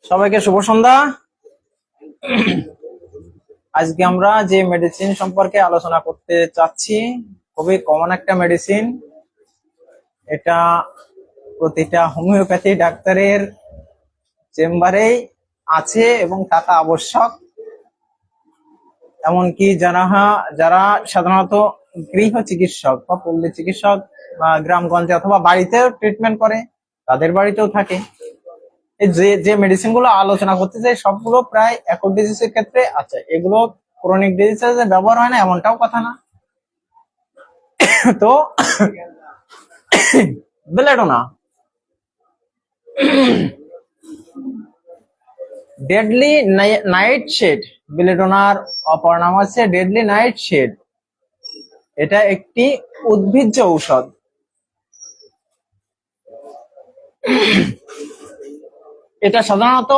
সবাইকে শুভ সন্ধ্যা। আজকে আমরা যে মেডিসিন সম্পর্কে আলোচনা করতে চাচ্ছি খুবই কমন একটা মেডিসিন। এটা প্রতিটা হোমিওপ্যাথি ডাক্তারের চেম্বারেই আছে এবং থাকা আবশ্যক। এমনকি যারা সাধারণত গৃহ চিকিৎসক বা পল্লী চিকিৎসক বা গ্রামগঞ্জে অথবা বাড়িতেও ট্রিটমেন্ট করে, তাদের বাড়িতেও থাকে। যে মেডিসিন গুলো আলোচনা করতে চাই সবগুলো প্রায় অ্যাকুট ডিজিজের ক্ষেত্রে আছে। এগুলো ক্রনিক ডিজিজে ব্যবহার হয় না এমনটাও কথা না। তো বেলেডোনা ডেডলি নাইট শেড, বেলেডোনার অপর নাম আছে ডেডলি নাইট শেড। এটা একটি উদ্ভিজ্জ ঔষধ। এটা সাধারণত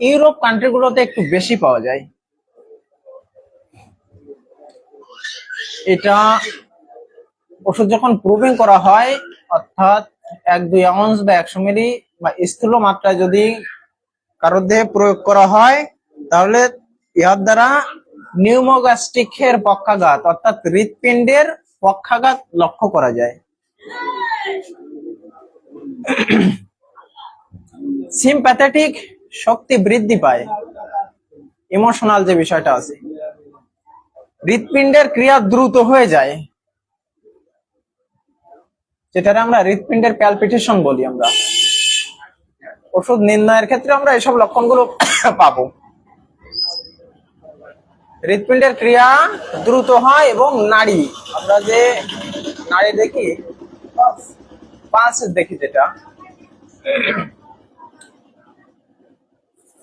ইউরোপ কান্ট্রিগুলোতে একটু বেশি পাওয়া যায়। এটা ওষুধ যখন প্রুভিং করা হয়, অর্থাৎ 1-2 আউন্স বা 100 মিলি বা স্থূল মাত্রায় যদি কারোর দেহে প্রয়োগ করা হয়, তাহলে ইহার দ্বারা নিউমোগ্যাস্ট্রিকের পক্ষাঘাত অর্থাৎ হৃৎপিণ্ডের পক্ষাঘাত লক্ষ্য করা যায়। সিম্প্যাথেটিক শক্তি বৃদ্ধি পায়, ইমোশনাল যে বিষয়টা আছে, হৃৎপিণ্ডের ক্রিয়া দ্রুত হয়ে যায়, যেটা আমরা হৃৎপিণ্ডের প্যালপিটেশন বলি। আমরা ওষুধ নির্ণয়ের ক্ষেত্রে আমরা এসব লক্ষণগুলো পাবো। হৃৎপিণ্ডের ক্রিয়া দ্রুত হয় এবং নাড়ি, আমরা যে নাড়ি দেখি, পালস দেখি, যেটা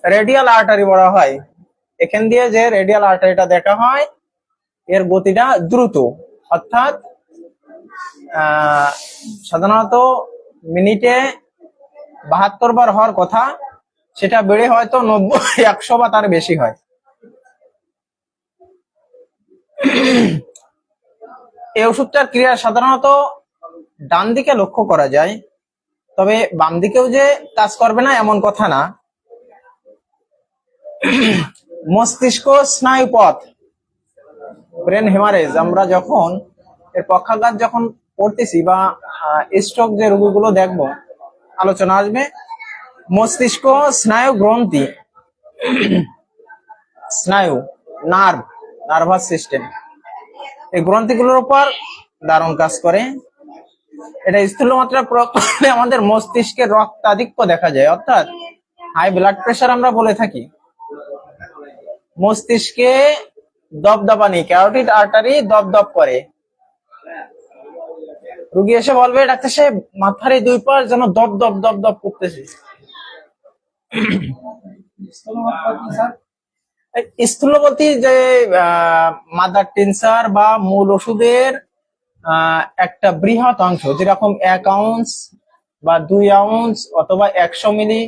রেডিয়াল আর্টারি বলা হয়, এখান দিয়ে যে রেডিয়াল আর্টারিটা দেখা হয় এর গতিটা দ্রুত, অর্থাৎ সাধারণত মিনিটে 72 বার হওয়ার কথা, সেটা বেড়ে হয়তো 90-100 বা তার বেশি হয়। এই ওষুধটার ক্রিয়া সাধারণত ডান দিকে লক্ষ্য করা যায়, তবে বাম দিকেও যে কাজ করবে না এমন কথা না। মস্তিষ্ক স্নায়ুপথ, ব্রেন হেমারেজ, আমরা যখন এর পক্ষাঘাত যখন পড়তেছি বা স্ট্রোক যে রোগীগুলো দেখবো, আলোচনা আসবে, মস্তিষ্ক স্নায়ু গ্রন্থি, স্নায়ু, নার্ভাস সিস্টেম, এই গ্রন্থিগুলোর উপর দারুণ কাজ করে। এটা স্থূল মাত্রা প্রয়োগ করলে আমাদের মস্তিষ্কে রক্তাধিক্য দেখা যায়, অর্থাৎ হাই ব্লাড প্রেশার আমরা বলে থাকি। মস্তিষ্কে দপদপানি, ক্যারোটিড আর্টারি দপদপ করে। রুগী এসে বলবে, ডাক্তার সাহেব মাথার এই 2 পাশ যেন দপ দপ দপ দপ করতেছে। স্থূল বলতে যে মাদার টিনচার বা মূল ওষুধের একটা বৃহৎ অংশ, যেরকম 1 আউন্স বা 2 আউন্স অথবা 100 মিলি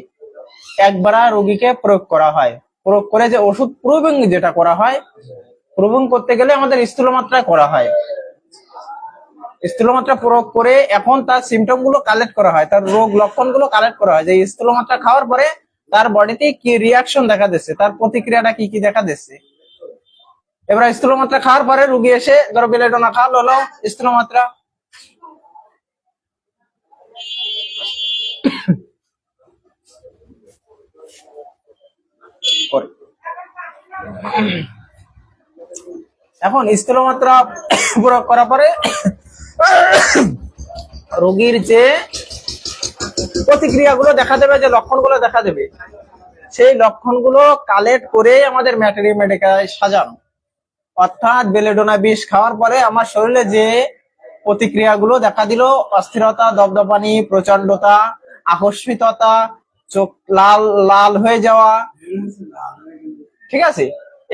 একবার রোগীকে প্রয়োগ করা হয়। প্রয়োগ করে যে ওষুধ প্রুভিং যেটা করা হয়, প্রুভিং করতে গেলে আমাদের স্থূল মাত্রায় করা হয়। স্থূল মাত্রা প্রয়োগ করে এখন তার সিমটম গুলো কালেক্ট করা হয়, তার রোগ লক্ষণ গুলো কালেক্ট করা হয়, যে স্থূল মাত্রা খাওয়ার পরে তার বডিতে কি রিয়াকশন দেখা দিচ্ছে, তার প্রতিক্রিয়াটা কি কি দেখা দিচ্ছে। এবার স্থূল মাত্রা খাওয়ার পরে রুগী এসে ধরো বেলেডোনা খাওয়াল, হলো স্থূল মাত্রা, এখন স্থূল মাত্রা প্রয়োগ করার পরে রোগীর যে প্রতিক্রিয়াগুলো দেখা দেবে, যে লক্ষণগুলো দেখা দেবে, সেই লক্ষণগুলো কালেক্ট করে আমাদের মেডিকেল সাজানো। অর্থাৎ বেলেডোনা বিষ খাওয়ার পরে আমার শরীরে যে প্রতিক্রিয়াগুলো দেখা দিল, অস্থিরতা, দপদপানি, প্রচন্ডতা, আকস্মিকতা, চোখ লাল লাল হয়ে যাওয়া, ঠিক আছে,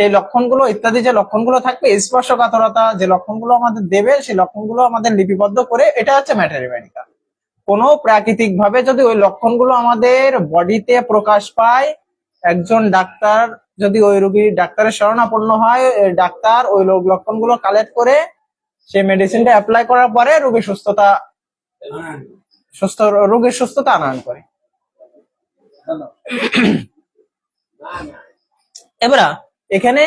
এই লক্ষণগুলো ইত্যাদি যে লক্ষণগুলো থাকবে, স্পর্শকাতরতা, যে লক্ষণগুলো আমাদের দেবে, সেই লক্ষণগুলো আমাদের লিপিবদ্ধ করে, এটা হচ্ছে মেডিকেল। কোনো প্রাকৃতিক ভাবে যদি ওই লক্ষণগুলো আমাদের বডিতে প্রকাশ পায়, একজন ডাক্তার যদি ওই রোগীর ডাক্তারের শরণাপন্ন হয়, ডাক্তার ওই লক্ষণগুলো কালেক্ট করে সেই মেডিসিনটা অ্যাপ্লাই করার পরে রোগীর সুস্থতা সুস্থ রোগীর সুস্থতা আনয়ন করে। এবার এখানে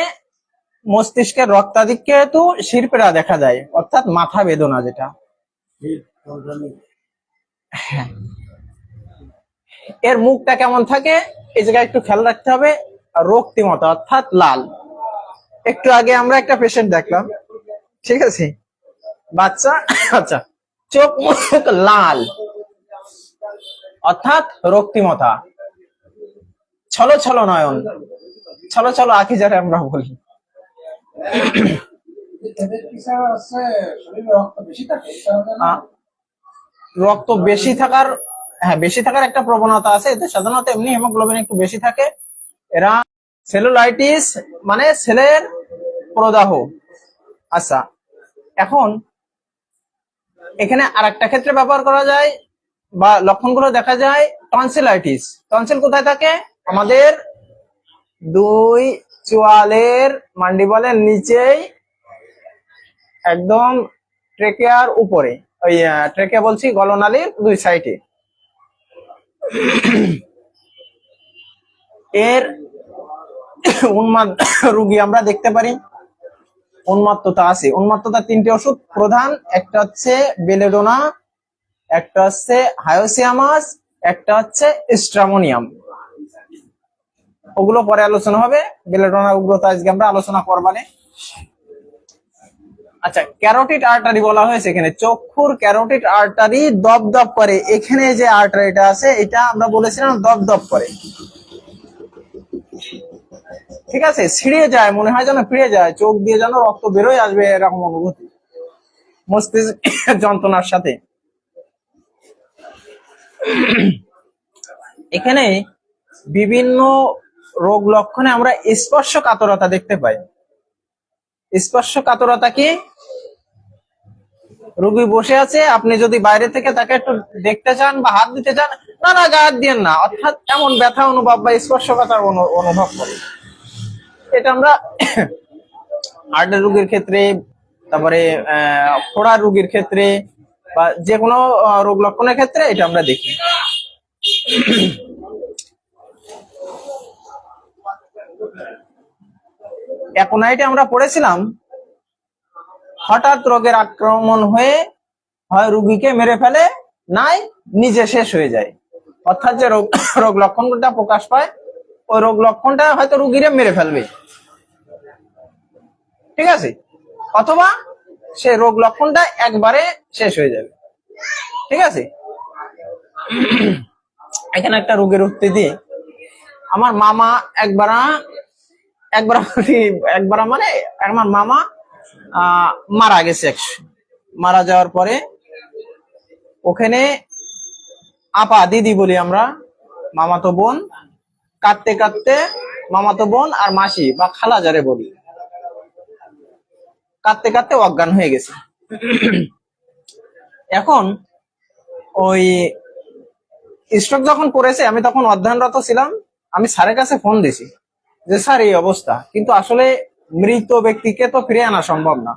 মস্তিষ্কের রক্তাধিক্যে হেতু শিরপীড়া দেখা যায়, অর্থাৎ মাথা বেদনা যেটা। এর মুখটা কেমন থাকে এই জায়গায় একটু খেয়াল রাখতে হবে, রক্তিমতা অর্থাৎ লাল। একটু আগে আমরা একটা পেশেন্ট দেখলাম, ঠিক আছে, বাচ্চা, আচ্ছা, চোখ মুখ লাল অর্থাৎ রক্তিমতা, ছলো ছলো নয়ন, ছলো ছলো আঁখি যারা আমরা বলি। রক্ত বেশি থাকার, হ্যাঁ বেশি থাকার একটা প্রবণতা আছে এতে, সাধারণত এমনি হিমোগ্লোবিন একটু বেশি থাকে। এরা সেলুলাইটিস মানে সেলের প্রদাহ। আচ্ছা, এখন এখানে আরেকটা ক্ষেত্রে ব্যবহার করা যায় বা লক্ষণগুলো দেখা যায়, টনসিলাইটিস। টনসিল কোথায় থাকে? আমাদের দুই চোয়ালের মান্ডিবলের নিচেই, একদম ট্রেকেয়ার উপরে, ওই ট্রেকে বলছি গলনালীর দুই সাইডে। এর উন্মাদ রোগী আমরা দেখতে পারি, উন্মাত্ততা আছে। উন্মাত্ততা তিনটি ওষুধ প্রধান, একটা হচ্ছে বেলেডোনা, একটা হচ্ছে হায়োসিয়ামাস, একটা হচ্ছে স্ট্রামোনিয়াম। ওগুলো পরে আলোচনা হবে, বেলেডোনা উগ্রতা আজকে আমরা আলোচনা করবানে। আচ্ছা, ক্যারোটিড আর্টারি বলা হয়েছে এখানে, চক্ষুর ক্যারোটিড আর্টারি দপদপ করে। এখানে যে আর্টারিটা আছে এটা আমরা বলেছিলাম দপদপ করে, ঠিক আছে, ছিঁড়ে যায়, মনে হয় যেন ফিরে যায়, চোখ দিয়ে যেন রক্ত বেরোয় আসবে, এরকম অনুভূতি মস্তিষ্ক যন্ত্রণার সাথে। এখানে বিভিন্ন রোগ লক্ষণে আমরা স্পর্শ কাতরতা দেখতে পাই। স্পর্শ কাতরতা কি? রোগী বসে আছে, আপনি যদি বাইরে থেকে তাকে একটু দেখতে চান বা হাত দিতে চান, না না গায়ে দিয়েন না, অর্থাৎ এমন ব্যথা অনুভব বা স্পর্শকাতর অনুভব করে। এটা আমরা হার্টের রোগীর ক্ষেত্রে, তারপরে ফোড়া রোগীর ক্ষেত্রে বা যে কোনো রোগ লক্ষণের ক্ষেত্রে এটা আমরা দেখি। অ্যাকোনাইটে আমরা পড়েছিলাম, হঠাৎ রোগের আক্রমণ হয়ে হয় রোগীকে মেরে ফেলে, নাই নিজে শেষ হয়ে যায়। অর্থাৎ যে রোগ লক্ষণটা প্রকাশ পায়, ওই রোগ লক্ষণটা হয়তো রোগীরে মেরে ফেলবে, ঠিক আছে, অথবা সে রোগ লক্ষণটা একবারে শেষ হয়ে যাবে, ঠিক আছে। এখানে একটা রোগের উক্তি দিই, আমার মামা একবার মানে আমার মামা মারা গেছে। মারা যাওয়ার পরে ওখানে আপা দিদি বলি আমরা, মামাতো বোন, কাঁদতে কাঁদতে মামাতো বোন আর মাসি বা খালা যারে বলি, কাঁদতে কাঁদতে অজ্ঞান হয়ে গেছে। এখন ওই স্ট্রোক যখন করেছে, আমি তখন অধ্যয়নরত ছিলাম, আমি স্যারের কাছে ফোন দিছি যে স্যার এই অবস্থা, কিন্তু আসলে মৃত ব্যক্তিকে তো ফিরে আনা সম্ভব না।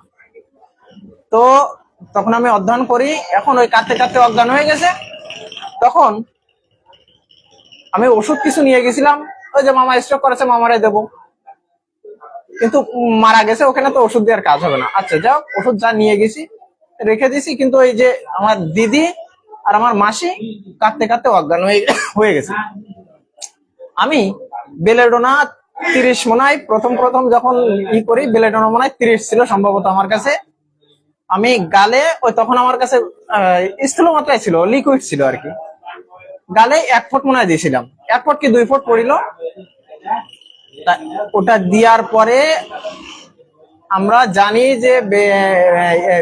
তো তখন আমি অধ্যয়ন করি, এখন ওই কাঁদতে কাঁদতে অজ্ঞান হয়ে গেছে। তখন আমি ওষুধ কিছু নিয়ে গেছিলাম, ওই যে মামা স্ট্রোক করেছে মামারে দেবো, কিন্তু মারা গেছে, ওখানে তো ওষুধ দেওয়ার কাজ হবে না। আচ্ছা যাও, ওষুধ যা নিয়ে গেছি রেখে দিছি, কিন্তু ওই যে আমার দিদি আর আমার মাসি কাঁদতে কাঁদতে অজ্ঞান হয়ে গেছে। আমি বেলেডোনা 30 মনে হয় প্রথম যখন করি, বেলেডোনা মনে হয় 30 ছিল সম্ভবত আমার কাছে। আমি গালে, ওই তখন আমার কাছে স্থূল মাত্রায় ছিল, লিকুইড ছিল আর কি, গালে 1 ফুট মনে হয় দিয়েছিলাম, 1 ফুট কি 2 ফুট পড়িল। ওটা দেওয়ার পরে আমরা জানি যে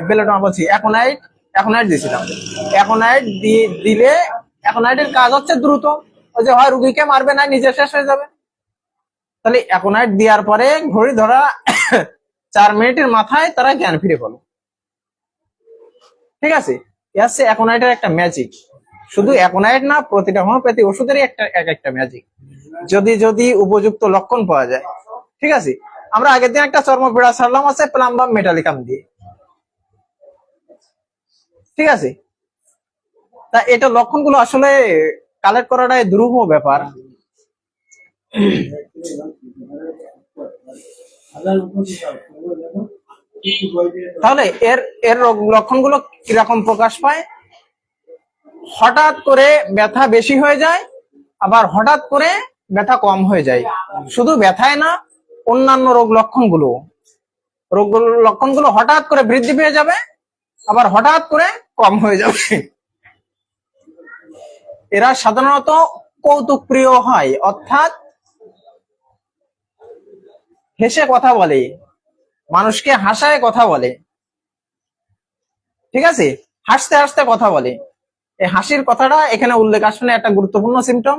বেলেডোনা বলছি, অ্যাকোনাইট দিয়েছিলাম। অ্যাকোনাইট দিলে, অ্যাকোনাইটের কাজ হচ্ছে দ্রুত, ওই যে হয় রুগীকে মারবে না নিজে শেষ হয়ে যাবে। তাহলে অ্যাকোনাইট দেওয়ার পরে ঘড়ি ধরা 4 মিনিটের মাথায় তারা জ্ঞান ফিরে পেল, ঠিক আছে। হচ্ছে অ্যাকোনাইটের একটা ম্যাজিক। শুধু অ্যাকোনাইট না, প্রতিটা হোমিওপ্যাথি ওষুধেরই একটা ম্যাজিক, যদি উপযুক্ত লক্ষণ পাওয়া যায়, ঠিক আছে। আমরা আগের দিন একটা চর্মপীড়া ছাড়লাম আছে প্লাম্বাম মেটালিকাম দিয়ে, ঠিক আছে। তা এটা লক্ষণগুলো আসলে কালেক্ট করাটাই দুরূহ ব্যাপার। তাহলে এর এর লক্ষণগুলো কিরকম প্রকাশ পায়? হঠাৎ করে ব্যথা বেশি হয়ে যায়, আবার হঠাৎ করে ব্যথা কম হয়ে যায়। শুধু ব্যথায় না, অন্যান্য রোগ লক্ষণগুলো হঠাৎ করে বৃদ্ধি পেয়ে যাবে, আবার হঠাৎ করে কম হয়ে যাবে। এরা সাধারণত কৌতুক প্রিয় হয়, অর্থাৎ হেসে কথা বলে, মানুষকে হাসায় কথা বলে। ঠিক আছে, হাসতে হাসতে কথা বলে। এই হাসির কথাটা এখানে উল্লেখ আসলে একটা গুরুত্বপূর্ণ সিমটম।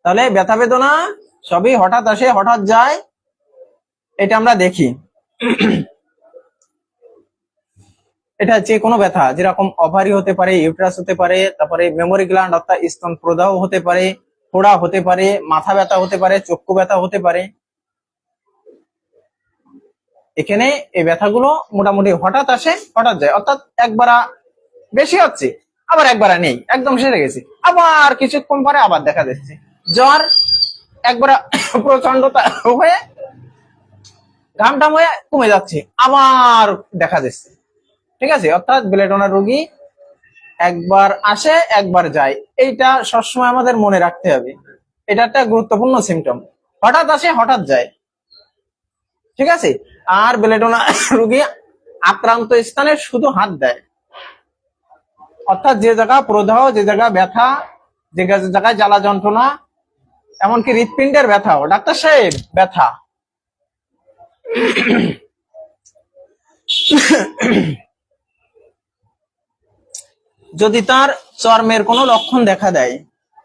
তাহলে ব্যথা বেদনা সবই হঠাৎ আসে হঠাৎ যায়, এটা আমরা দেখি। এটা যে কোনো ব্যথা, যেরকম ওভারি হতে পারে, ইউটেরাস হতে পারে, তারপরে মেমোরি গ্ল্যান্ড অর্থাৎ স্তন প্রদাহ হতে পারে, ফোড়া হতে পারে, মাথা ব্যথা হতে পারে, চক্ষু ব্যথা হতে পারে। এখানে এই ব্যথাগুলো মোটামুটি হঠাৎ আসে হঠাৎ যায়, অর্থাৎ একবারা বেশি হচ্ছে, আবার একবারা নেই, একদম সেরে গেছে, আবার কিছুক্ষণ পরে আবার দেখা যাচ্ছে। জ্বর একবারা প্রচন্ডতা হয়ে ঘামটাম হয়ে কমে যাচ্ছে, আবার দেখা যাচ্ছে। ঠিক আছে, অর্থাৎ বেলেডোনা রোগী একবার আসে একবার যায়, এইটা সবসময় আমাদের মনে রাখতে হবে। এটা একটা গুরুত্বপূর্ণ সিমটম, হঠাৎ আসে হঠাৎ যায়। ঠিক আছে, আর বেলেডোনা রোগী আক্রান্ত স্থানে শুধু হাত দেয়, অর্থাৎ যে জায়গা প্রদাহ, যে জায়গা ব্যথা, যে জায়গায় জ্বালা যন্ত্রণা, এমনকি হৃৎপিণ্ডের ব্যথাও, ডাক্তার সাহেব ব্যথা, যদি তার চর্মের কোনো লক্ষণ দেখা দেয়,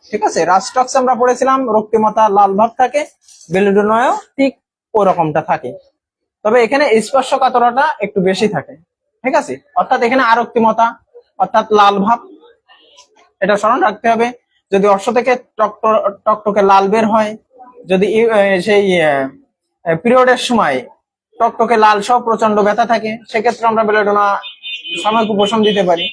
ঠিক আছে, রাস্টক্স আমরা পড়েছিলাম, রক্তিমতা লাল ভাব থাকে, বেলেডোনায়ও ঠিক ওরকমটা থাকে, তবে এখানে স্পর্শকাতরতা একটু বেশি থাকে। ঠিক আছে, অর্থাৎ এখানে আরক্তিমতা অর্থাৎ লাল ভাব, এটা স্মরণ রাখতে হবে। যদি অর্শ থেকে টকটকে লাল বের হয়, যদি সেই পিরিয়ডের সময় টকটকে লাল সহ প্রচন্ড ব্যথা থাকে, সেক্ষেত্রে আমরা বেলেডোনা সাময়িক উপশম দিতে পারি।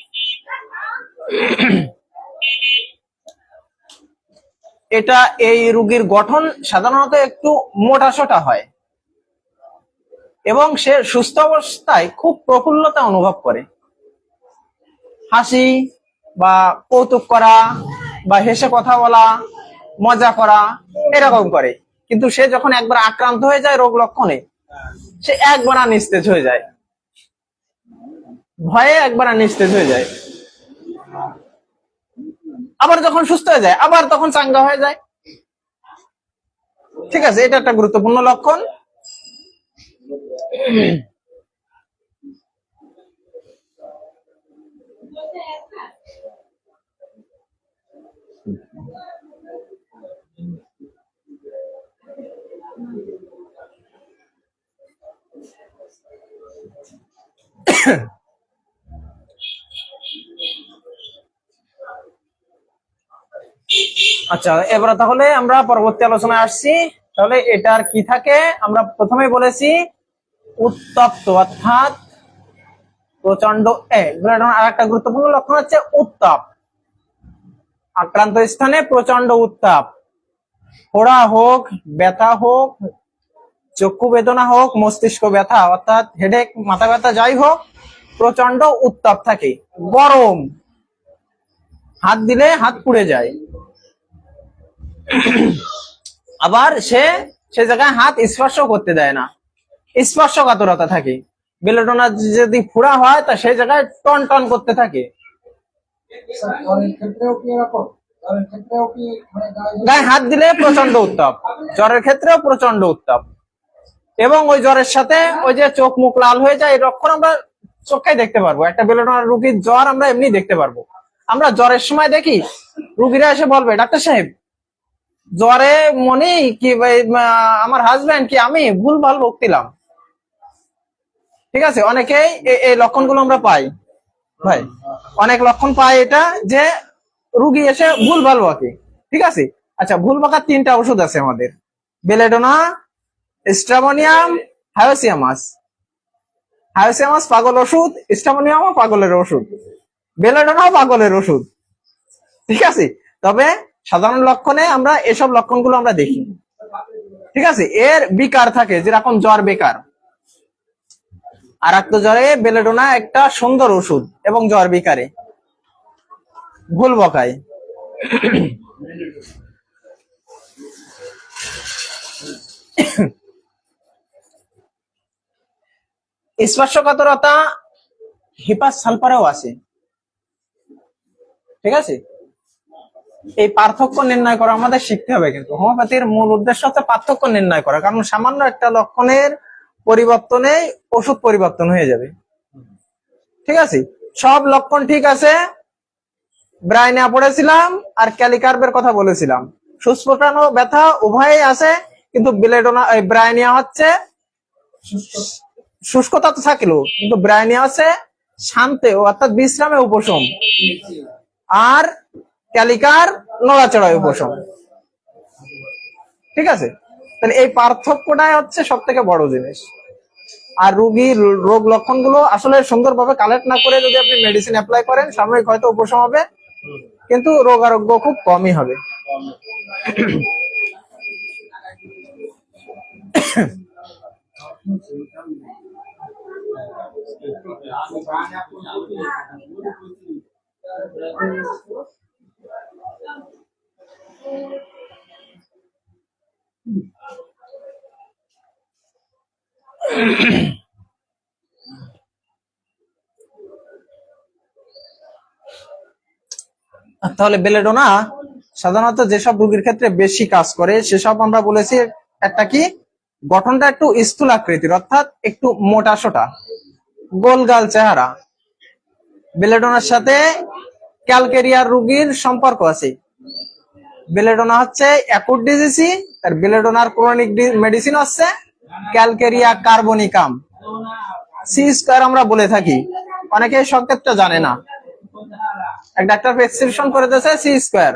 এটা এই রোগীর গঠন সাধারণত একটু মোটাসোটা হয় এবং সে সুস্থ অবস্থায় খুব প্রফুল্লতা অনুভব করে, হাসি বা কৌতুক করা বা হেসে কথা বলা, মজা করা, এরকম করে। কিন্তু সে যখন একবার আক্রান্ত হয়ে যায় রোগ লক্ষণে, সে একবার নিস্তেজ হয়ে যায়, ভয়ে একবার নিস্তেজ হয়ে যায়, আবার যখন সুস্থ হয়ে যায় আবার তখন চাঙ্গা হয়ে যায়। ঠিক আছে, এটা একটা গুরুত্বপূর্ণ লক্ষণ। আচ্ছা, এবারে তাহলে আমরা পরবর্তী আলোচনায় আসছি। তাহলে এটার কি থাকে, আমরা প্রথমে বলেছি উত্তপ্ত অর্থাৎ প্রচন্ড। আর একটা গুরুত্বপূর্ণ লক্ষণ হচ্ছে উত্তাপ, আক্রান্ত স্থানে প্রচন্ড উত্তাপ, ফোড়া হোক, ব্যথা হোক, চক্ষু বেদনা হোক, মস্তিষ্ক ব্যথা অর্থাৎ হেডেক, মাথা ব্যথা, যাই হোক, প্রচন্ড উত্তাপ থাকে, গরম, হাত দিলে হাত পুড়ে যায়, আবার সে জায়গায় হাত স্পর্শ করতে দেয় না, স্পর্শকাতরতা থাকে। বেলেডোনা যদি ফোড়া হয় তা সেই জায়গায় টন টন করতে থাকে, গায়ে হাত দিলে প্রচন্ড উত্তাপ, জ্বরের ক্ষেত্রেও প্রচন্ড উত্তাপ, এবং ওই জ্বরের সাথে ওই যে চোখ মুখ লাল হয়ে যায়, এই লক্ষণ আমরা চোখে দেখতে পারবো। একটা বেলেডোনা রোগীর জ্বর আমরা এমনি দেখতে পারবো। আমরা জ্বরের সময় দেখি রুগীরা এসে বলবে, ডাক্তার সাহেব জ্বরে মনে কি আমার হাজবেন্ড কি আমি ভুলভাল বকতিলাম। ঠিক আছে, অনেকেই এই লক্ষণগুলো আমরা পাই ভাই, অনেক লক্ষণ পাই এটা যে রুগী এসে ভুলভাল বকে। ঠিক আছে, আচ্ছা, ভুল বকার 3টা ওষুধ আছে আমাদের, বেলেডোনা, স্ট্রামোনিয়াম, হায়োসিয়ামাস। হাইসেমাস পাগল ওষুধ, স্টামোনিয়ামও পাগলের ওষুধ, বেলেডোনাও পাগলের ওষুধ। ঠিক আছে, তবে সাধারণ লক্ষণে আমরা এসব লক্ষণগুলো আমরা দেখি। ঠিক আছে, এর বিকার থাকে, যেরকম জ্বর বেকার। আর জ্বরে বেলেডোনা একটা সুন্দর ওষুধ এবং জ্বর বিকারে ভুল বকায়। স্পর্শকাতরতা হিপাস সালফারেও আছে। ঠিক আছে, এই পার্থক্য নির্ণয় করা আমাদের শিখতে হবে। কিন্তু হোমিওপ্যাথির মূল উদ্দেশ্য হচ্ছে পার্থক্য নির্ণয় করা, কারণ সামান্য একটা লক্ষণের পরিবর্তনে ওষুধ পরিবর্তন হয়ে যাবে। ঠিক আছে, সব লক্ষণ ঠিক আছে, ব্রাইনিয়া পড়েছিলাম আর ক্যালিকার্বের কথা বলেছিলাম, সুস্ফোটানো ব্যথা উভয়ই আছে, কিন্তু বেলেডোনা ব্রাইনিয়া হচ্ছে শুষ্কতা তো থাকলো, কিন্তু ব্রাইনিয়া হচ্ছে শান্তে অর্থাৎ বিশ্রামে উপশম, আর ক্যালিকার নড়াচড়ায় উপশম। ঠিক আছে, তাহলে এই পার্থক্যটাই হচ্ছে সব থেকে বড় জিনিস। আর রোগীর রোগ লক্ষণগুলো আসলে সুন্দরভাবে কালেক্ট না করে যদি আপনি মেডিসিন অ্যাপ্লাই করেন, সাময়িক হয়তো উপশম হবে, কিন্তু রোগ আরোগ্য খুব কমই হবে। তাহলে বেলেডোনা সাধারণত যেসব রোগীর ক্ষেত্রে বেশি কাজ করে সেসব আমরা বলেছি। একটা কি, গঠনটা একটু স্থূল আকৃতির, অর্থাৎ একটু মোটা সোটা, গোলগাল চেহারা। বেলেডোনার সাথে ক্যালকেরিয়ার রোগীর সম্পর্ক আছে। বেলেডোনা হচ্ছে অ্যাকুট ডিজিজি, আর বেলেডোনার ক্রনিক মেডিসিন হচ্ছে ক্যালকেরিয়া কার্বনিকাম, সি স্কয়ার আমরা বলে থাকি। অনেকে সংকেতটা জানে না। এক ডাক্তার প্রেসক্রিপশন করে দিয়েছে সি স্কয়ার,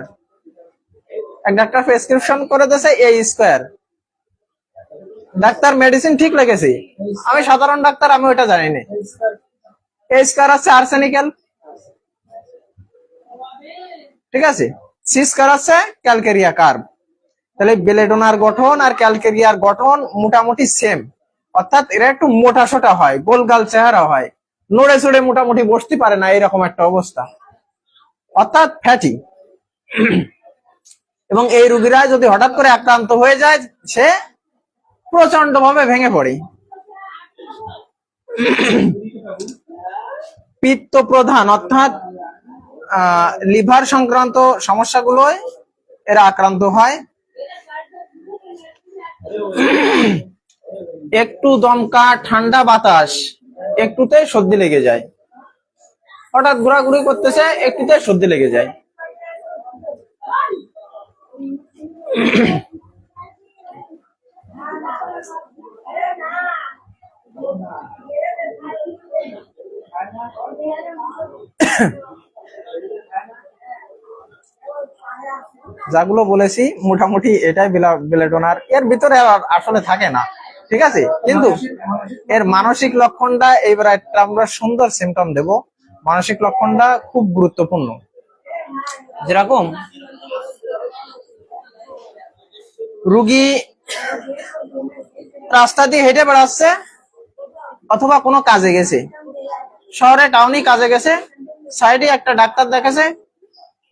এক ডাক্তার প্রেসক্রিপশন করে দিয়েছে এ স্কয়ার। ডাক্তার মেডিসিন ঠিক লেগেছে, আমি সাধারণ ডাক্তার, আমি ওটা জানি না। এ স্কয়ার হচ্ছে আর্সেনিক্যাল। ঠিক আছে, সি স্কয়ার হচ্ছে ক্যালকেরিয়া কার্ব। তাহলে বেলেডোনার গঠন আর ক্যালকেরিয়ার গঠন মোটামুটি সেম, অর্থাৎ এরা একটু মোটা সোটা হয়, গোলগাল চেহারা হয়, নড়ে চড়ে মোটামুটি বসতে পারে না, এরকম একটা অবস্থা, অর্থাৎ ফ্যাটি। এবং এই রোগীরা যদি হঠাৎ করে আক্রান্ত হয়ে যায়, সে প্রচন্ড ভাবে ভেঙে পড়ে। পিত্ত প্রধান অর্থাৎ লিভার সংক্রান্ত সমস্যাগুলোয় এরা আক্রান্ত হয়। একটু দমকা ঠান্ডা বাতাস, একটুতে সর্দি লেগে যায়, হঠাৎ ঘোরাঘুরি করতেছে, একটুতে সর্দি লেগে যায়। যাগুলো বলেছি মোটামুটি এটাই বেলেডোনার, এর ভিতরে আসলে থাকে না। ঠিক আছে, কিন্তু এর মানসিক লক্ষণটা এইবার একটা আমরা সুন্দর সিমটম দেব। মানসিক লক্ষণটা খুব গুরুত্বপূর্ণ। যেরকম রুগী রাস্তা দিয়ে হেঁটে বেড়াচ্ছে অথবা কোনো কাজে গেছে, শহরে টাউনে কাজে গেছে, সাইডে একটা ডাক্তার দেখেছে,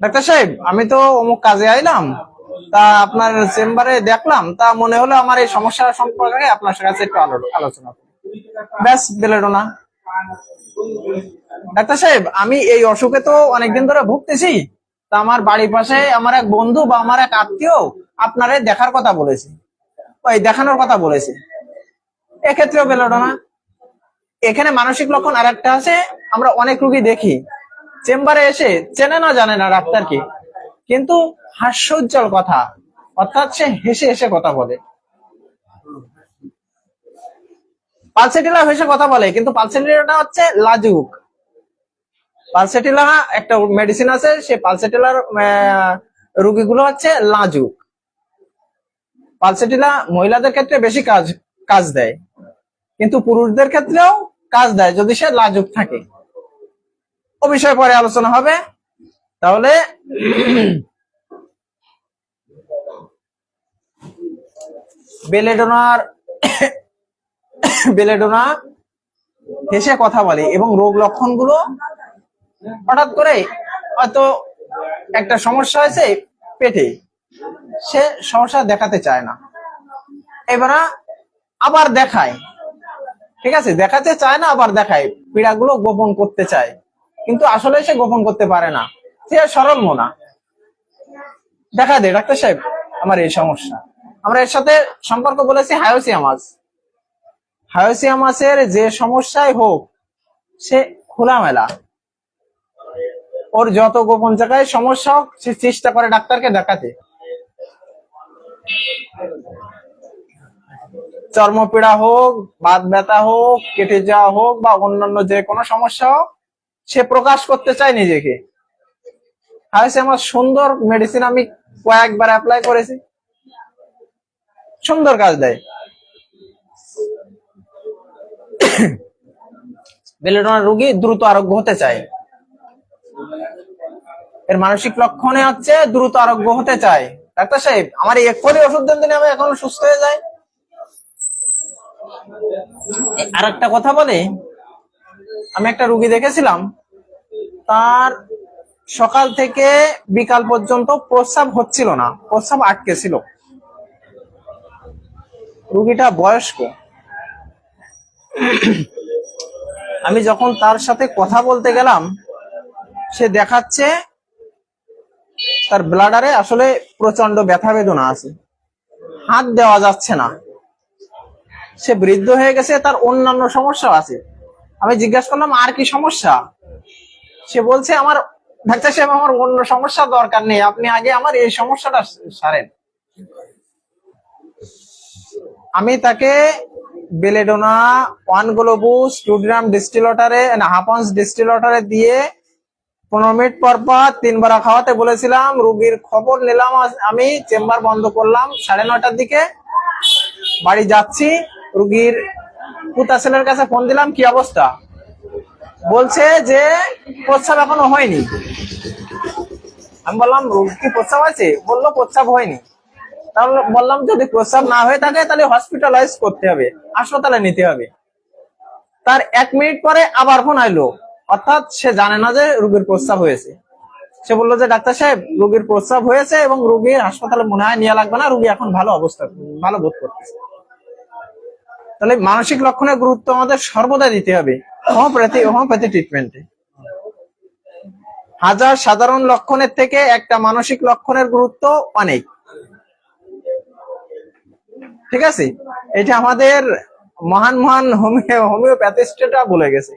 ডাক্তার সাহেব আমি তো অমুক কাজে আইলাম, তা আপনার চেম্বারে দেখলাম, তা মনে হলো আমার এই সমস্যা সম্পর্কে আপনার কাছে একটু আলোচনা করি। ব্যাস, বেলেডোনা। ডাক্তার সাহেব আমি এই অসুখে তো অনেকদিন ধরে ভুগতেছি, তা আমার বাড়ির পাশে আমার এক বন্ধু বা আমার এক আত্মীয় আপনারে দেখার কথা বলেছে, ওই দেখানোর কথা বলেছে, এক্ষেত্রেও বেলেডোনা। এখানে মানসিক লক্ষণ আর একটা আছে, আমরা অনেক রোগী দেখি চেম্বারে এসে চেনে না জানে না ডাক্তারকে, কিন্তু হাস্যোজ্জ্বল কথা, অর্থাৎ সে হেসে হেসে কথা বলে, পালসেটিলা হেসে কথা বলে, কিন্তু পালসেটিলাটা হচ্ছে লাজুক। পালসেটিলা একটা মেডিসিন আছে, সেই পালসেটিলার রোগীগুলো হচ্ছে লাজুক। পালসেটিলা মহিলাদের ক্ষেত্রে বেশি কাজ দেয়, কিন্তু পুরুষদের ক্ষেত্রেও কাজ দেয় যদি সে লাজুক থাকে। ও বিষয়ে পরে আলোচনা হবে। তাহলে বেলেডোনা হেসে কথা বলে এবং রোগ লক্ষণগুলো হঠাৎ করে হয়তো একটা সমস্যা হয়েছে পেটে, সে সমস্যা দেখাতে চায় না, এবার আবার দেখায়। ঠিক আছে, দেখাতে চায় না আবার দেখায়, পীড়াগুলো গোপন করতে চায়, কিন্তু আসলে সে গোপন করতে পারে না, সে সরল মনা। দেখা দে ডাক্তার সাহেব আমার এই সমস্যা। আমরা এর সাথে সম্পর্ক বলেছি হায়োসিয়ামাস। হায়োসিয়ামাসের যে সমস্যাই হোক সে খোলামেলা, ওর যত গোপন জায়গায় সমস্যা হোক সে চেষ্টা করে ডাক্তারকে দেখাতে। চর্মপীড়া হোক, বাত ব্যথা হোক, কেটে যাওয়া হোক বা অন্যান্য যে কোনো সমস্যা হোক, সে প্রকাশ করতে চায় নিজেকে। হায়োসিয়ামাস সুন্দর মেডিসিন, আমি কয়েকবার অ্যাপ্লাই করেছি, সুন্দর কাজ দেয়। বেলেডোনা রোগী দ্রুত আরোগ্য হতে চায়, এর মানসিক লক্ষণে হচ্ছে দ্রুত আরোগ্য হতে চায়। ডাক্তার সাহেব আমার এক্ষুনি ওষুধ দেন দিনে আমি এখন সুস্থ হয়ে যাই। আর একটা কথা বলে, আমি একটা রোগী দেখেছিলাম, তার সকাল থেকে বিকাল পর্যন্ত প্রস্রাব হচ্ছিল না, প্রস্রাব আটকে ছিল। রোগীটা বয়স্ক। আমি যখন তার সাথে কথা বলতে গেলাম, সে দেখাচ্ছে তার ব্লাডারে আসলে প্রচন্ড ব্যথা বেদনা আছে, হাত দেওয়া যাচ্ছে না, সে বৃদ্ধ হয়ে গেছে, তার অন্যান্য সমস্যা আছে। আমি জিজ্ঞাসা করলাম আর কি সমস্যা, সে বলছে আমার ডাক্তার সাহেব আমার অন্য সমস্যা দরকার নেই, আপনি আগে আমার এই সমস্যাটা সারেন। আমি তাকে বেলেডোনা 1 গ্লোবুস 2 গ্রাম ডিস্টিলটারে না হাফ আউন্স ডিস্টিলটারে দিয়ে 15 মিনিট পর পর 3 বার খাওয়াতে বলেছিলাম। রোগীর খবর নিলাম, আমি চেম্বার বন্ধ করলাম 9:30টার দিকে, বাড়ি যাচ্ছি, রোগীর পুতা ছেলের কাছে ফোন দিলাম কি অবস্থা, বলছে যে প্রস্রাব এখনো হয়নি। আমি বললাম রোগী কি প্রস্রাব আছে, বললো প্রস্রাব হয়নি। তাহলে বললাম যদি প্রস্রাব না হয়ে থাকে তাহলে হসপিটালাইজ করতে হবে, হাসপাতালে নিতে হবে। তার 1 মিনিট পরে আবার ফোন আইলো, অর্থাৎ সে জানে না যে রোগীর প্রস্রাব হয়েছে। সে বললো যে ডাক্তার সাহেব রোগীর প্রস্রাব হয়েছে এবং রোগীর হাসপাতালে মনে হয় নেওয়া লাগবে না, রোগী এখন ভালো অবস্থা, ভালো বোধ করতেছে। তাহলে মানসিক লক্ষণের গুরুত্ব আমাদের সর্বদা দিতে হবে হোমিওপ্যাথি ট্রিটমেন্টে। হাজার সাধারণ লক্ষণের থেকে একটা মানসিক লক্ষণের গুরুত্ব অনেক। ঠিক আছে, এটা আমাদের মহান মহান হোমিওপ্যাথিস্টরা বলে গেছে।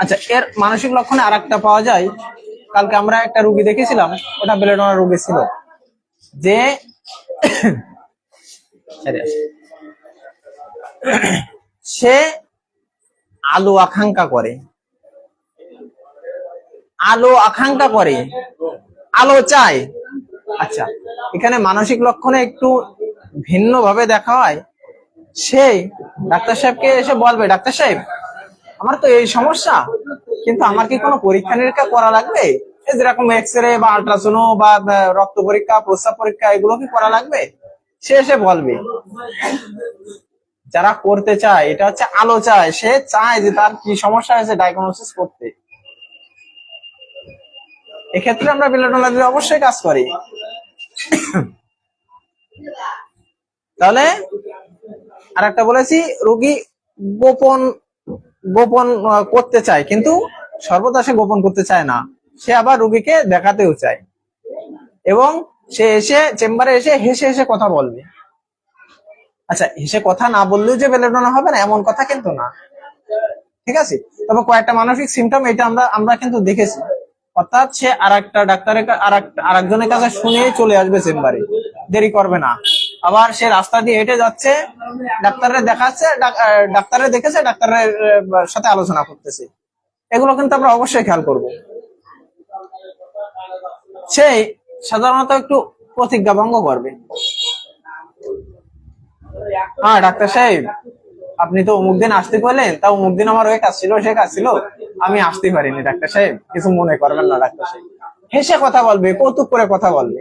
আচ্ছা, এর মানসিক লক্ষণে আর একটা পাওয়া যায়। কালকে আমরা একটা রোগী দেখেছিলাম, ওটা বেলেডোনা রোগী ছিল, যে সে আলো আকাঙ্ক্ষা করে, আলো চায়। আচ্ছা, এখানে মানসিক লক্ষণে একটু ভিন্ন ভাবে দেখা হয়। সে ডাক্তার সাহেবকে এসে বলবে ডাক্তার সাহেব আমার তো এই সমস্যা, কিন্তু আমার কি কোনো পরীক্ষা নিরীক্ষা করা লাগবে, যেরকম এক্সরে বা আল্ট্রাসোনো বা রক্ত পরীক্ষা, প্রস্রাব পরীক্ষা, এগুলো কি করা লাগবে? সে এসে বলবে। যারা করতে চায়, এটা হচ্ছে আলো চায়, সে চায় যে তার কি সমস্যা হয়েছে ডায়াগনোসিস করতে। এক্ষেত্রে আমরা বেলেডোনা দিয়ে অবশ্যই কাজ করি। তাহলে আরেকটা বলেছি, রোগী গোপন করতে চায়, কিন্তু সর্বদা সে গোপন করতে চায় না, সে আবার রোগীকে দেখাতেও চায়, এবং সে এসে চেম্বারে এসে হেসে হেসে কথা বলবে। আচ্ছা, হেসে কথা না বললেও যে বেলেডোনা হবে না এমন কথা কিন্তু না। ঠিক আছে, তবে কয়েকটা মানসিক সিমটম এটা আমরা কিন্তু দেখেছি। অর্থাৎ সে আরেকটা ডাক্তারের আরেকজনের কাছে শুনে চলে আসবে চেম্বারে, দেরি করবে না। আবার সে রাস্তা দিয়ে হেঁটে যাচ্ছে, ডাক্তারের দেখাচ্ছে, ডাক্তারের দেখেছে, ডাক্তারের সাথে আলোচনা করতেছে। এগুলো কিন্তু আমরা অবশ্যই খেয়াল করব। সে সাধারণত একটু প্রতিজ্ঞা ভঙ্গ করবে। হ্যাঁ ডাক্তার সাহেব, আপনি তো অমুক দিন আসতে বললেন, তা অমুক দিন আমার ওই কাজ ছিল, সে কাজ ছিল, আমি আসতে পারিনি ডাক্তার সাহেব, কিছু মনে করবেন না ডাক্তার সাহেব। হেসে কথা বলবে, কৌতুক করে কথা বলবে।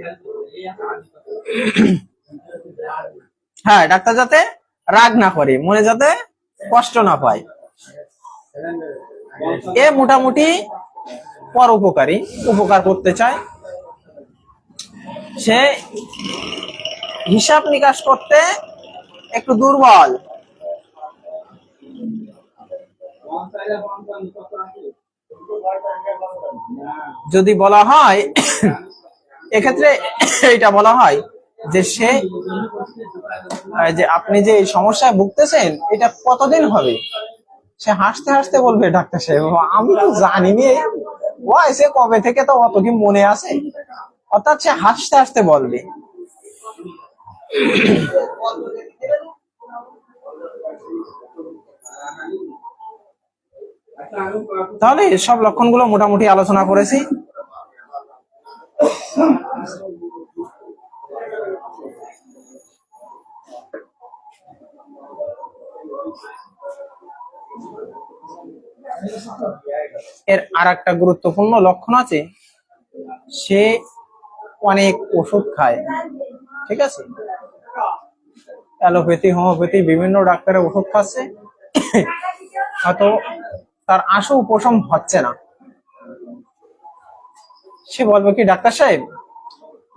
হ্যাঁ, ডাক্তার যাতে রাগ না করে, মনে যাতে কষ্ট না পায়, এ মোটামুটি পরোপকারী, উপকার করতে চায়। সে হিসাব নিকাশ করতে একটু দুর্বল। যদি বলা হয় এক্ষেত্রে এটা বলা হয় যে সে যে আপনি যে এই সমস্যায় ভুগতেছেন এটা কতদিন হবে, সে হাসতে হাসতে বলবে ডাক্তার সাহেব আমি তো জানিনি, ও এসে কবে থেকে, তো অত কি মনে আছে। অর্থাৎ সে হাসতে হাসতে বলবে। তাহলে সব লক্ষণগুলো মোটামুটি আলোচনা করেছি। এর আর একটা গুরুত্বপূর্ণ লক্ষণ আছে, সে অনেক ওষুধ খায়। ঠিক আছে, অ্যালোপ্যাথি, হোমিওপ্যাথি, বিভিন্ন ডাক্তারের ওষুধ খাচ্ছে, হয়তো তার আশু উপশম হচ্ছে না। সে বলবে কি ডাক্তার সাহেব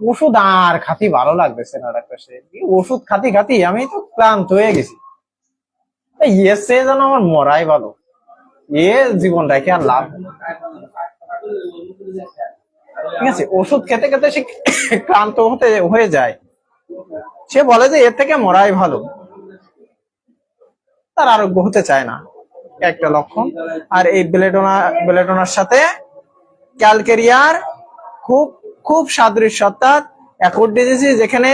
ওষুধ আর খাতি ভালো লাগতেছে না ডাক্তার সাহেব, ওষুধ খাতি খাতি আমি তো ক্লান্ত হয়ে গেছি, এসে যেন আমার মরাই ভালো, এ জীবন রেখে আর লাভ। ঠিক আছে, ওষুধ খেতে খেতে সে ক্লান্ত হয়ে যায়, সে বলে যে এর থেকে মরাই ভালো, তার আরোগ্য হতে চায় না, একটা লক্ষণ। আর এই বেলেডোনার সাথে ক্যালকেরিয়ার খুব খুব সাদৃশ্য, অর্থাৎ অ্যাকুট ডিজিজ যেখানে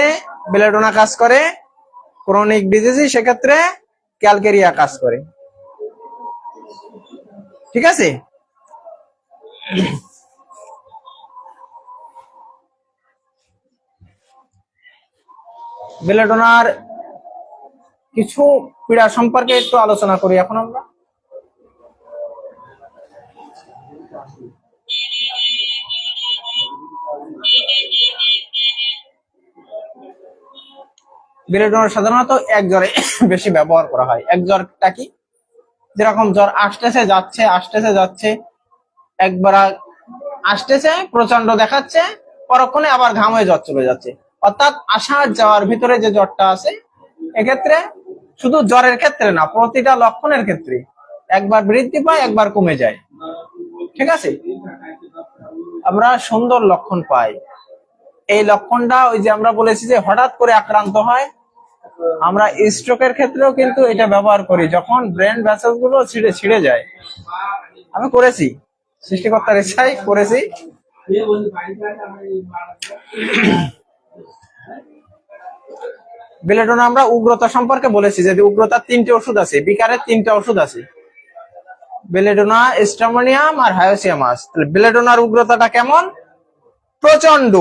বেলেডোনা কাজ করে, ক্রনিক ডিজিজ সেক্ষেত্রে ক্যালকেরিয়া কাজ করে। ঠিক আছে, বেলেডোনার কিছু পীড়া সম্পর্কে একটু আলোচনা করি এখন আমরা। বেলেডোনা সাধারণত এক জ্বরে বেশি ব্যবহার করা হয়। এক জ্বরটা কি, যেরকম জ্বর আসতেছে যাচ্ছে আসতেছে যাচ্ছে, একবার আসতেছে প্রচন্ড দেখাচ্ছে, পরক্ষণে আবার ঘাম হয়ে জ্বর চলে যাচ্ছে, অর্থাৎ আসার যাওয়ার ভিতরে যে জ্বরটা আছে, এক্ষেত্রে শুধু জ্বরের ক্ষেত্রে না, প্রতিটা লক্ষণের ক্ষেত্রে একবার বৃদ্ধি পায় একবার কমে যায়। ঠিক আছে, আমরা সুন্দর লক্ষণ পাই। এই লক্ষণটা ওই যে আমরা বলেছি যে হঠাৎ করে আক্রান্ত হয়, আমরা স্ট্রোকের ক্ষেত্রেও কিন্তু এটা ব্যবহার করি, যখন ব্রেন ভেসেল গুলো ছিঁড়ে যায়। আমি করেছি, সৃষ্টিকর্তার ইচ্ছায় করেছি। বেলেডোনা আমরা উগ্রতা সম্পর্কে বলেছি যে উগ্রতার 3টে ওষুধ আছে, বিকারের 3টা ওষুধ আছে, বেলেডোনা, স্ট্রামোনিয়াম আর হায়োসিয়ামাস। বেলেডোনার উগ্রতাটা কেমন? প্রচন্ড।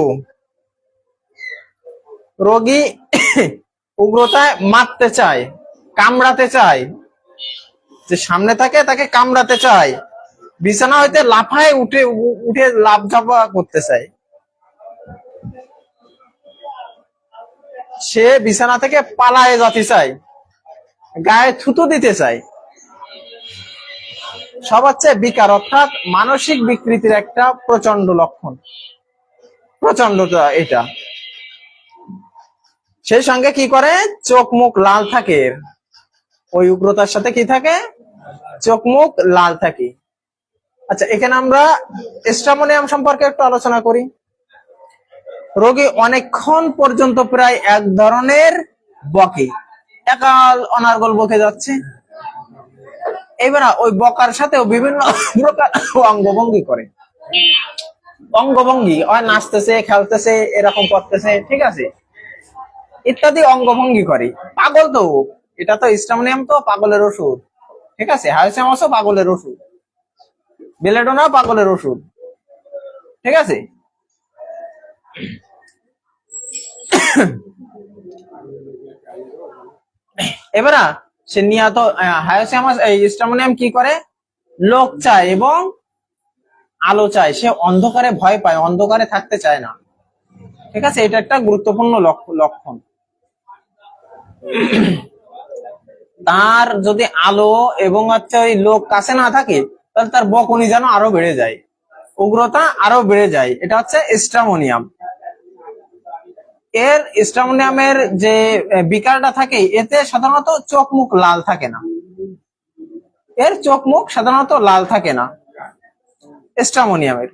রোগী উগ্রতায় মারতে চায়, কামড়াতে চায়, যে সামনে থাকে তাকে কামড়াতে চায়, বিছানা হইতে লাফায় উঠে লাফ ঝাপা করতে চায়, সে বিছানা থেকে পালায়ে যেতে চায়, গায়ে থুতু দিতে চায়। সব হচ্ছে বিকার, অর্থাৎ মানসিক বিকৃতির একটা প্রচন্ড লক্ষণ, প্রচন্ডতা এটা। সেই সঙ্গে কি করে, চোখ মুখ লাল থাকে, ওই উগ্রতার সাথে কি থাকে, চোখ মুখ লাল থাকে। আচ্ছা, এখানে আমরা স্ট্রামোনিয়াম সম্পর্কে একটু আলোচনা করি। রোগী অনেকক্ষণ পর্যন্ত প্রায় এক ধরনের বকে, একাল অনার্গল বকে যাচ্ছে, এবার ওই বকার সাথেও বিভিন্ন প্রকার অঙ্গভঙ্গি করে, অঙ্গভঙ্গি হয় নাচতেছে খেলতেছে এরকম করতেছে, ঠিক আছে, ইত্যাদি অঙ্গভঙ্গি করে। পাগল তো, এটা তো স্ট্রামোনিয়াম তো পাগলের ওষুধ, ঠিক আছে, হায়োসিয়ামাসও পাগলের ওষুধ, বেলেডোনা পাগলের ওষুধ, ঠিক আছে। এবার সে নিহত হায়োসিয়ামাস এই স্ট্রামোনিয়াম কি করে, লোক চায় এবং আলো চায়, সে অন্ধকারে ভয় পায়, অন্ধকারে থাকতে চায় না। ঠিক আছে, এটা একটা গুরুত্বপূর্ণ লক্ষণ। তার যদি আলো এবং হচ্ছে ওই লোক কাছে না থাকে, তাহলে তার বকুনি যেন আরো বেড়ে যায়, উগ্রতা আরো বেড়ে যায়। এটা হচ্ছে স্ট্রামোনিয়াম। এর স্ট্রামোনিয়ামের যে বিকারটা থাকে, এতে সাধারণত চোখ মুখ লাল থাকে না, এর চোখ মুখ সাধারণত লাল থাকে না স্ট্রামোনিয়ামের।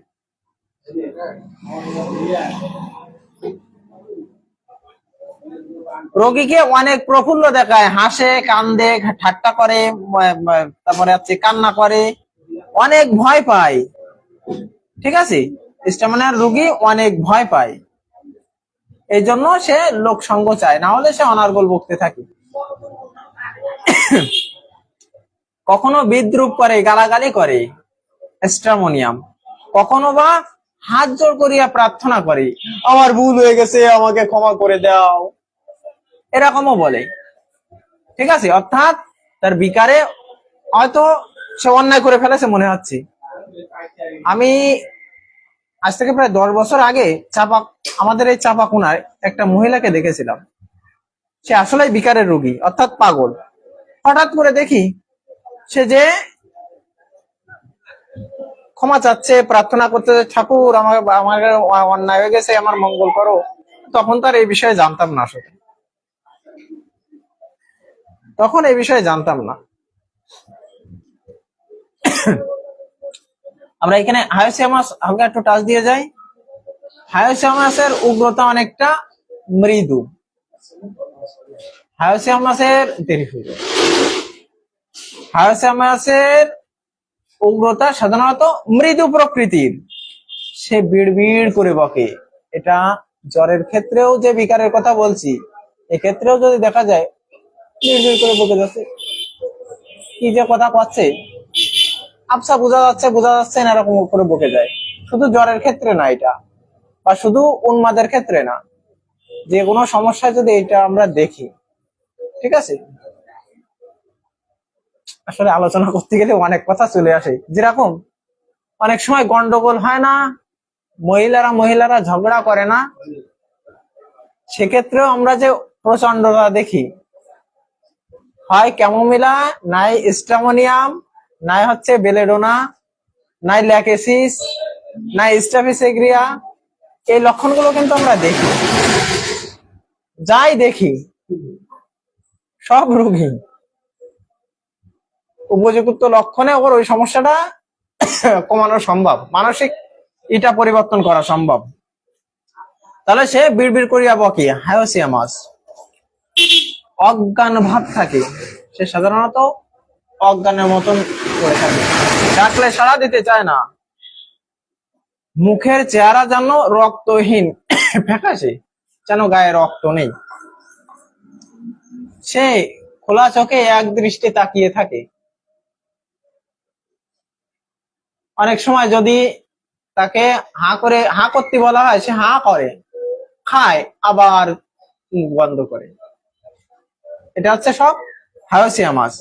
রোগীকে অনেক প্রফুল্ল দেখায়, হাসে, কান্দে, ঠাট্টা করে, তারপরে হচ্ছে কান্না করে, অনেক ভয় পায়। ঠিক আছে, স্ট্রামোনিয়ার রোগী অনেক ভয় পায়, এই জন্য সে লোক সঙ্গ চায়, না হলে সে অনার্গল বকতে থাকে। কখনো বিদ্রুপ করে, গালাগালি করে স্ট্রামোনিয়াম, কখনো বা হাত জোড় করিয়া প্রার্থনা করে, আমার ভুল হয়ে গেছে, আমাকে ক্ষমা করে দাও, এরকমও বলে। ঠিক আছে, অর্থাৎ তার বিকারে হয়তো সে অন্যায় করে ফেলেছে মনে হচ্ছে। আমি আজ থেকে প্রায় 10 বছর আগে আমাদের এই চাপাকুনায় একটা মহিলাকে দেখেছিলাম, সে আসলে বিকারের রোগী অর্থাৎ পাগল। হঠাৎ করে দেখি সে যে ক্ষমা চাচ্ছে, প্রার্থনা করতে, ঠাকুর আমার আমার অন্যায় হয়ে গেছে, আমার মঙ্গল করো। তখন তার এই বিষয়ে জানতাম না, আসলে তখন এই বিষয়ে জানতাম না। আমরা এখানে হায়োসিয়ামাস হালকা একটু টাচ দিয়ে যাই। হায়োসিয়ামাসের উগ্রতা অনেকটা মৃদু। হায়োসিয়ামাসের উগ্রতা সাধারণত মৃদু প্রকৃতির, সে বিড়বিড় করে বকে। এটা জ্বরের ক্ষেত্রেও যে বিকারের কথা বলছি, এক্ষেত্রেও যদি দেখা যায় বিড়বিড় করে বকে যাচ্ছে, কি যে কথা করছে আবসা বোঝা যাচ্ছে না, এরকম করে বকে যায়। শুধু জ্বরের ক্ষেত্রে না এটা, বা শুধু উন্মাদের ক্ষেত্রে না, যে কোনো সমস্যায় যদি এটা আমরা দেখি। ঠিক আছে, আসলে আলোচনা করতে গেলে অনেক কথা চলে আসে। যেরকম অনেক সময় গন্ডগোল হয় না, মহিলারা ঝগড়া করে না, সেক্ষেত্রেও আমরা যে প্রচন্ডতা দেখি, হয় ক্যামোমিলা, নাই স্ট্রামোনিয়াম, নাই হচ্ছে বেলেডোনা, নাই ল্যাকেসিস, নাই স্টাফিস এগ্রিয়া, এই লক্ষণগুলো কিন্তু আমরা দেখি, যাই দেখি সব রোগী উপযুক্ত লক্ষণে ওর ওই সমস্যাটা কমানো সম্ভব, মানসিক এটা পরিবর্তন করা সম্ভব। তাহলে সে বিড়বিড় করিয়া বকে। হায়োসিয়ামাস অজ্ঞান ভাব থাকে, সে সাধারণত অজ্ঞানের মতন করে থাকে, ডাকলে সাড়া দিতে চায় না, মুখের চেহারা যেন রক্তহীন, ফ্যাকাশে, যেন গায়ে রক্ত নেই, সে খোলা চোখে এক দৃষ্টি তাকিয়ে থাকে। অনেক সময় যদি তাকে হা করতে বলা হয়, সে হা করে, খায়, আবার বন্ধ করে। এটা হচ্ছে সব হায়োসিয়ামাস।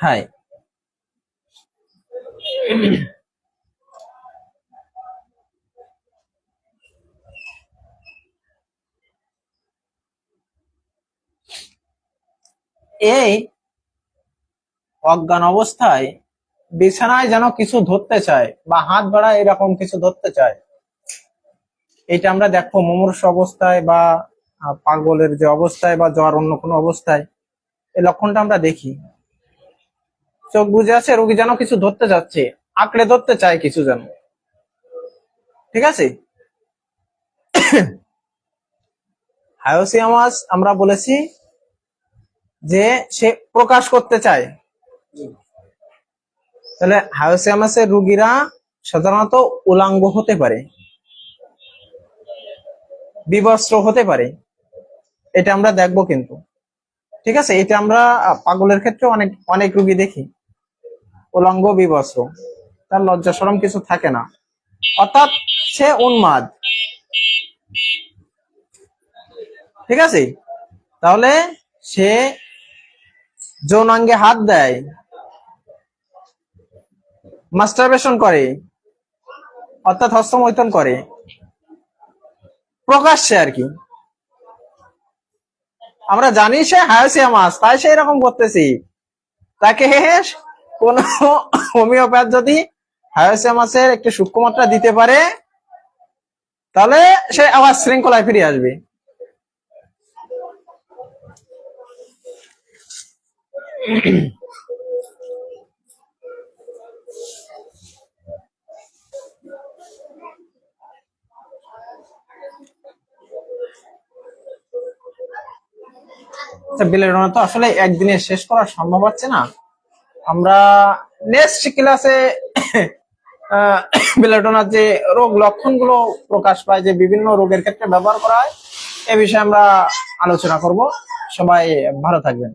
হ্যাঁ, এই অজ্ঞান অবস্থায় বিছানায় যেন কিছু ধরতে চায়, বা হাত বাড়ায় এরকম কিছু ধরতে চায়, এটা আমরা দেখো মুমূর্ষ অবস্থায় বা পাগলের যে অবস্থায় বা জ্বর অন্য কোনো অবস্থায় এই লক্ষণটা আমরা দেখি। চোখ বুজে আছে, রোগী যেন কিছু ধরতে যাচ্ছে, আঁকড়ে ধরতে চায় কিছু যেন। ঠিক আছে, হায়োসিয়ামাস আমরা বলেছি যে সে প্রকাশ করতে চায়। তাহলে হায়োসিয়ামাসের রোগীরা সাধারণত উলাঙ্গ হতে পারে, বিবস্ত্র হতে পারে, এটা আমরা দেখবো কিন্তু। ঠিক আছে, এটা আমরা পাগলের ক্ষেত্রে অনেক অনেক রোগী দেখি, উলঙ্গ বিবস্ত্র, তার লজ্জা শরম কিছু থাকে না, অর্থাৎ সে উন্মাদ। ঠিক আছে, তাহলে সে যৌনাঙ্গে হাত দেয়, মাস্টারবেশন করে, অর্থাৎ হস্তমৈথুন করে প্রকাশ্যে আর কি। আমরা জানি সে হায়োসিয়া মাছ, তাই সে এরকম করতেছি। তাকে কোন হোমিওপ্যাথ যদি হায়োসিয়া মাছের একটু সূক্ষ্ম মাত্রা দিতে পারে, তাহলে সে আবার শৃঙ্খলায় ফিরে আসবে। বেলেডোনা তো আসলে একদিনে শেষ করা সম্ভব হচ্ছে না। আমরা নেক্সট ক্লাসে বেলেডোনার যে রোগ লক্ষণ গুলো প্রকাশ পায়, যে বিভিন্ন রোগের ক্ষেত্রে ব্যবহার করা হয়, এ বিষয়ে আমরা আলোচনা করব। সবাই ভালো থাকবেন।